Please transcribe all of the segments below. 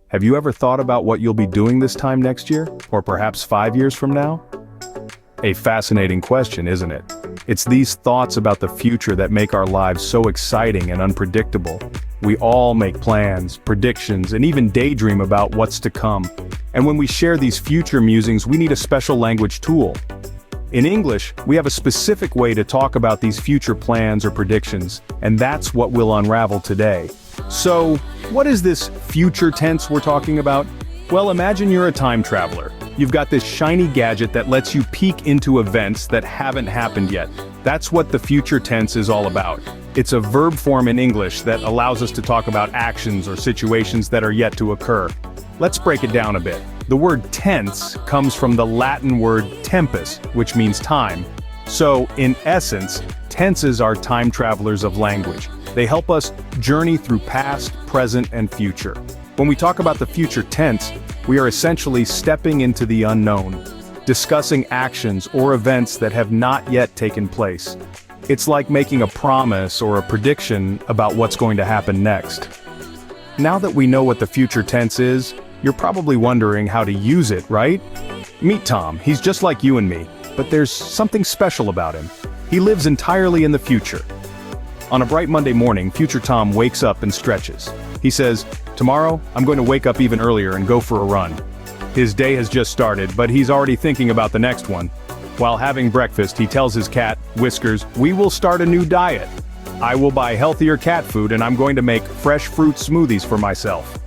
Have you ever thought about what you'll be doing this time next year, or perhaps 5 years from now? A fascinating question, isn't it? It's these thoughts about the future that make our lives so exciting and unpredictable. We all make plans, predictions, and even daydream about what's to come. And when we share these future musings, we need a special language tool. In English, we have a specific way to talk about these future plans or predictions, and that's what we'll unravel today. So, what is this future tense we're talking about? Well, imagine you're a time traveler. You've got this shiny gadget that lets you peek into events that haven't happened yet. That's what the future tense is all about. It's a verb form in English that allows us to talk about actions or situations that are yet to occur. Let's break it down a bit. The word tense comes from the Latin word tempus, which means time. So, in essence, tenses are time travelers of language. They help us journey through past, present, and future. When we talk about the future tense, we are essentially stepping into the unknown, discussing actions or events that have not yet taken place. It's like making a promise or a prediction about what's going to happen next. Now that we know what the future tense is, you're probably wondering how to use it, right? Meet Tom. He's just like you and me, but there's something special about him. He lives entirely in the future. On a bright Monday morning, future Tom wakes up and stretches. He says, "Tomorrow, I'm going to wake up even earlier and go for a run." His day has just started, but he's already thinking about the next one. While having breakfast, he tells his cat, Whiskers, "We will start a new diet. I will buy healthier cat food and I'm going to make fresh fruit smoothies for myself."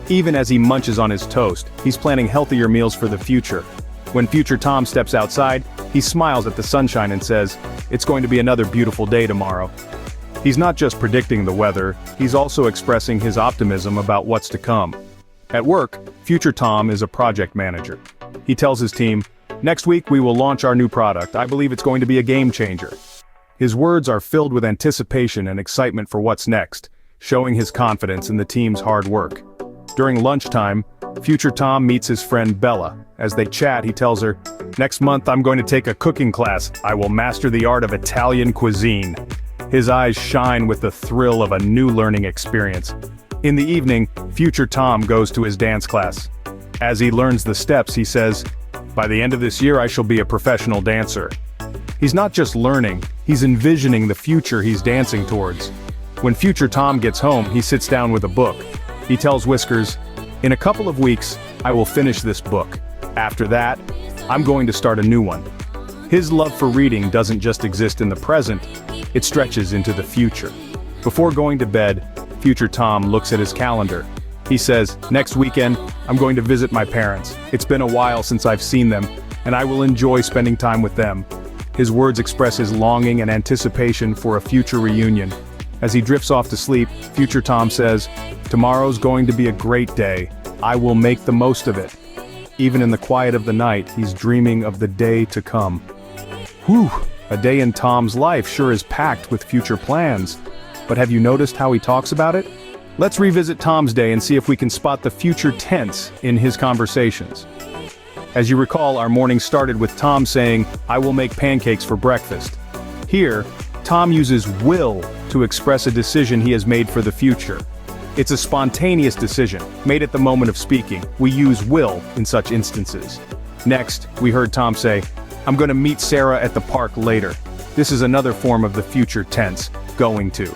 Even as he munches on his toast, he's planning healthier meals for the future. When future Tom steps outside, he smiles at the sunshine and says, "It's going to be another beautiful day tomorrow." He's not just predicting the weather, he's also expressing his optimism about what's to come. At work, future Tom is a project manager. He tells his team, "Next week we will launch our new product. I believe it's going to be a game changer." His words are filled with anticipation and excitement for what's next, showing his confidence in the team's hard work. During lunchtime, future Tom meets his friend Bella. As they chat, he tells her, "Next month I'm going to take a cooking class. I will master the art of Italian cuisine." His eyes shine with the thrill of a new learning experience. In the evening, future Tom goes to his dance class. As he learns the steps, he says, "By the end of this year I shall be a professional dancer." He's not just learning, he's envisioning the future he's dancing towards. When future Tom gets home, he sits down with a book. He tells Whiskers, "In a couple of weeks, I will finish this book. After that, I'm going to start a new one." His love for reading doesn't just exist in the present, it stretches into the future. Before going to bed, future Tom looks at his calendar. He says, "Next weekend, I'm going to visit my parents. It's been a while since I've seen them, and I will enjoy spending time with them." His words express his longing and anticipation for a future reunion. As he drifts off to sleep, future Tom says, "Tomorrow's going to be a great day. I will make the most of it." Even in the quiet of the night, he's dreaming of the day to come. Whew, a day in Tom's life sure is packed with future plans. But have you noticed how he talks about it? Let's revisit Tom's day and see if we can spot the future tense in his conversations. As you recall, our morning started with Tom saying, "I will make pancakes for breakfast." Here, Tom uses will to express a decision he has made for the future. It's a spontaneous decision, made at the moment of speaking. We use will in such instances. Next, we heard Tom say, "I'm going to meet Sarah at the park later." This is another form of the future tense, going to.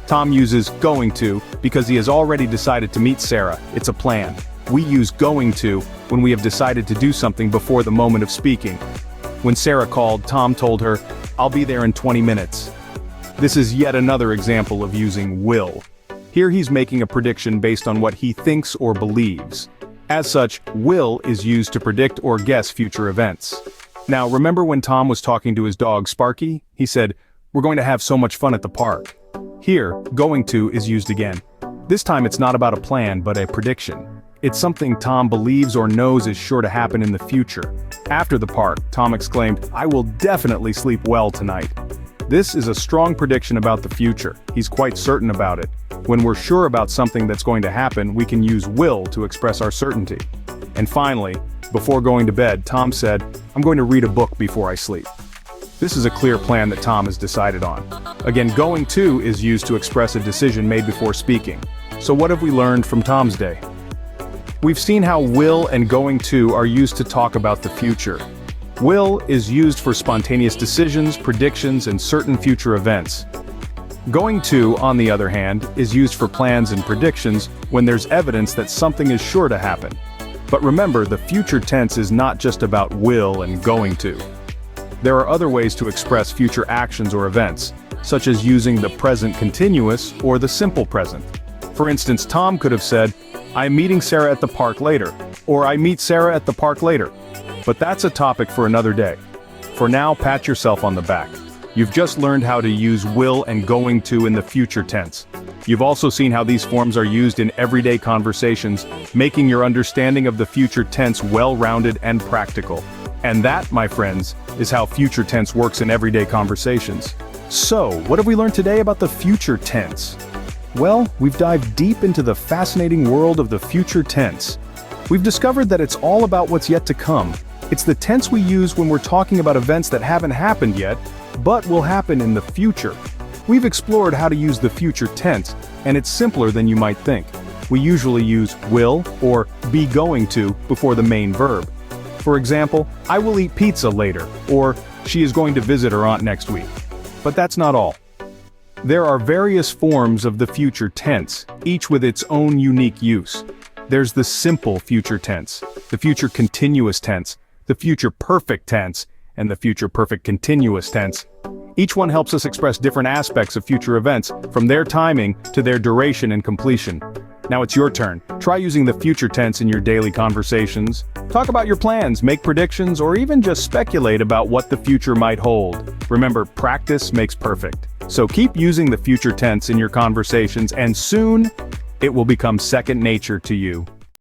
Tom uses going to because he has already decided to meet Sarah. It's a plan. We use going to when we have decided to do something before the moment of speaking. When Sarah called, Tom told her, "I'll be there in 20 minutes. This is yet another example of using will. Here he's making a prediction based on what he thinks or believes. As such, will is used to predict or guess future events. Now, remember when Tom was talking to his dog Sparky? He said, "We're going to have so much fun at the park." Here, going to is used again. This time it's not about a plan, but a prediction. It's something Tom believes or knows is sure to happen in the future. After the park, Tom exclaimed, "I will definitely sleep well tonight." This is a strong prediction about the future. He's quite certain about it. When we're sure about something that's going to happen, we can use will to express our certainty. And finally, before going to bed, Tom said, "I'm going to read a book before I sleep." This is a clear plan that Tom has decided on. Again, going to is used to express a decision made before speaking. So what have we learned from Tom's day? We've seen how will and going to are used to talk about the future. Will is used for spontaneous decisions, predictions, and certain future events. Going to, on the other hand, is used for plans and predictions when there's evidence that something is sure to happen. But remember, the future tense is not just about will and going to. There are other ways to express future actions or events, such as using the present continuous or the simple present. For instance, Tom could have said, "I'm meeting Sarah at the park later," or "I meet Sarah at the park later." But that's a topic for another day. For now, pat yourself on the back. You've just learned how to use will and going to in the future tense. You've also seen how these forms are used in everyday conversations, making your understanding of the future tense well-rounded and practical. And that, my friends, is how future tense works in everyday conversations. So, what have we learned today about the future tense? Well, we've dived deep into the fascinating world of the future tense. We've discovered that it's all about what's yet to come. It's the tense we use when we're talking about events that haven't happened yet, but will happen in the future. We've explored how to use the future tense, and it's simpler than you might think. We usually use will or be going to before the main verb. For example, I will eat pizza later, or she is going to visit her aunt next week. But that's not all. There are various forms of the future tense, each with its own unique use. There's the simple future tense, the future continuous tense, the future perfect tense, and the future perfect continuous tense. Each one helps us express different aspects of future events, from their timing to their duration and completion. Now it's your turn. Try using the future tense in your daily conversations. Talk about your plans, make predictions, or even just speculate about what the future might hold. Remember, practice makes perfect. So keep using the future tense in your conversations, and soon, it will become second nature to you.